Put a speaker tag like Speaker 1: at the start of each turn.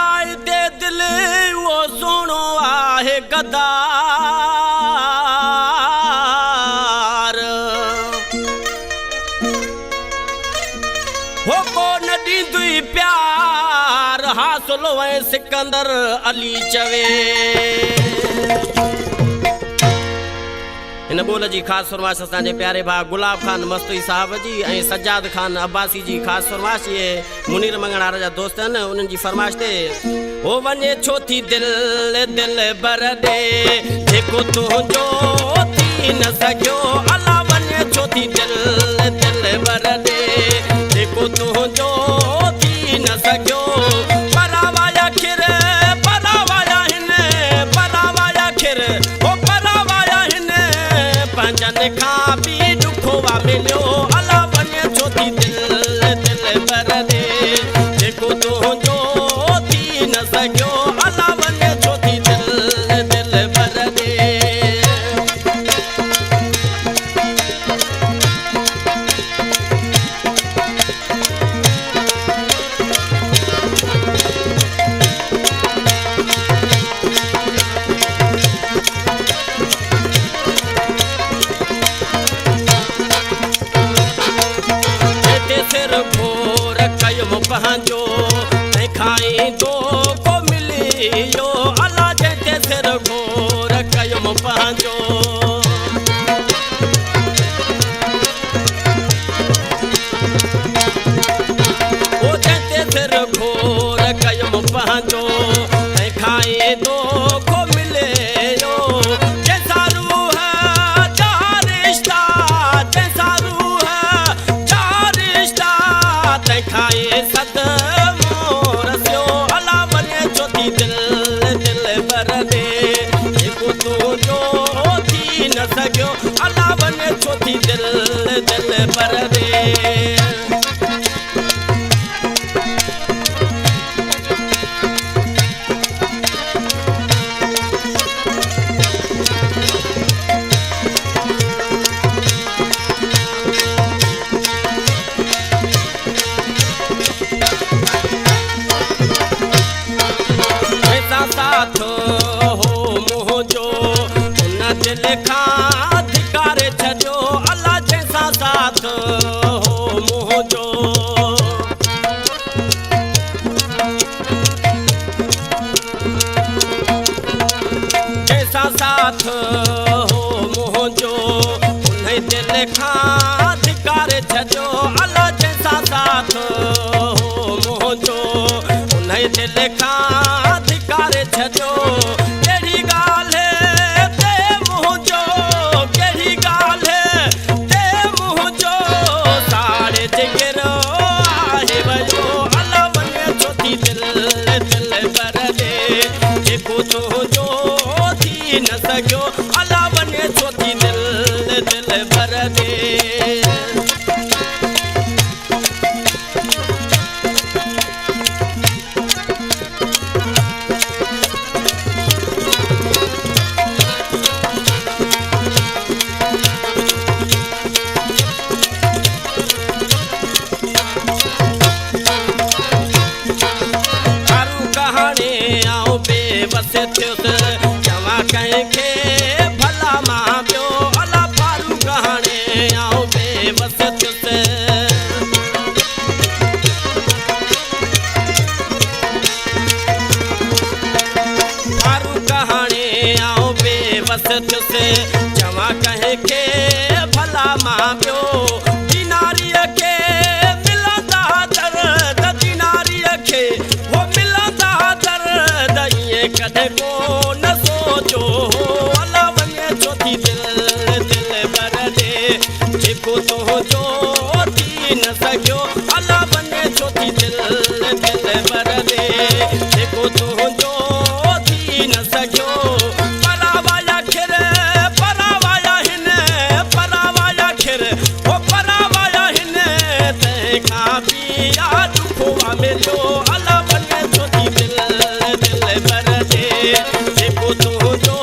Speaker 1: प्याए दे दिल वो सोनो आहे गद्दार हो को न ॾींदुई प्यार हासिलो ऐं सिकंदर अली चवे इन बोल जी ख़ासि फरमाइश असांजे प्यारे भाउ गुलाब खान मस्तूई साहब जी ऐं सज्जाद खान अब्बासी जी ख़ासि फरमाइश इहे मुनीर मंगणारा जा दोस्त आहिनि उन्हनि जी फरमाइश ते हो वञे छो थी दिल दिल बर ॾे जेको तुंहिंजो थी न सघियो अला वञे छो थी दिल दिल बर ॾे जेको तुंहिंजो थी न सघियो परावाया खिर परावाया हिन परावाया खिर हो परावाया हिन पंजनि खां बि ॾुखो वा मिलियो अला वञे छो थी दिल दिल बर ॾे जेको तुंहिंजो थी न सघियो अला वञे छो थी दिल दिल बर ॾे सिर घोर कयुम पंहिंजो तंहिंखां ईंदो को मिलियो अला जंहिंते सिर घोर कयुम पंहिंजो ओ जंहिंते सिर घोर कयुम पंहिंजो तंहिंखां ईंदो को मिलियो जंहिंसां रूह जा रिश्ता जंहिंसां रूह तंहिंखां सदमो रसियो अला वञे छो थी दिल दिल बर ॾे जेको तुंहिंजो थी न सघियो अला वञे छो थी दिल दिल बर ॾे साथ हो मुंहिंजो उन दिल खां धिकारे छॾियो अला जंहिंसां साथ हो मुंहिंजो जंहिंसां साथ हो मुंहिंजो उन दिल खां धिकारे छॾियो अला जंहिंसां साथ हो मुंहिंजो उन दिल खां धिकारे छॾियो कहिड़ी ॻाल्हि ते मुंहिंजो कहिड़ी ॻाल्हि ते मुंहिंजो साड़े जिगर आहे वियो अला वञे छो थी दिल दिल बर ॾे जेको तुंहिंजो थी न सघियो अला वञे छो थी दिल दिल बर ॾे बेवस थियुसि चवां कंहिंखे भला मां ॿियो अला फारूक हाणे आऊं बेवस थियुसि फारूक हाणे आऊं बेवस थियुसि चवां कंहिंखे भला मां ॿियो दीनारीअ खे मिलंदा दर्द दीनारीअ खे हो मिलंदा दर्द ईअं कॾहिं को न सोचो अला वञे छो थी दिल दिल बर ॾे जेको तुंहिंजो थी न सघियो अला वञे छो थी दिल दिल बर ॾे जेको तुंहिंजो थी न सघियो परावाया खिर परावाया हिन परावाया खिर हो परावाया हिन तंहिंखां बि ॾुखो वा मिलियो अला वञे छो थी दिल दिल बर ॾे जेको तुंहिंजो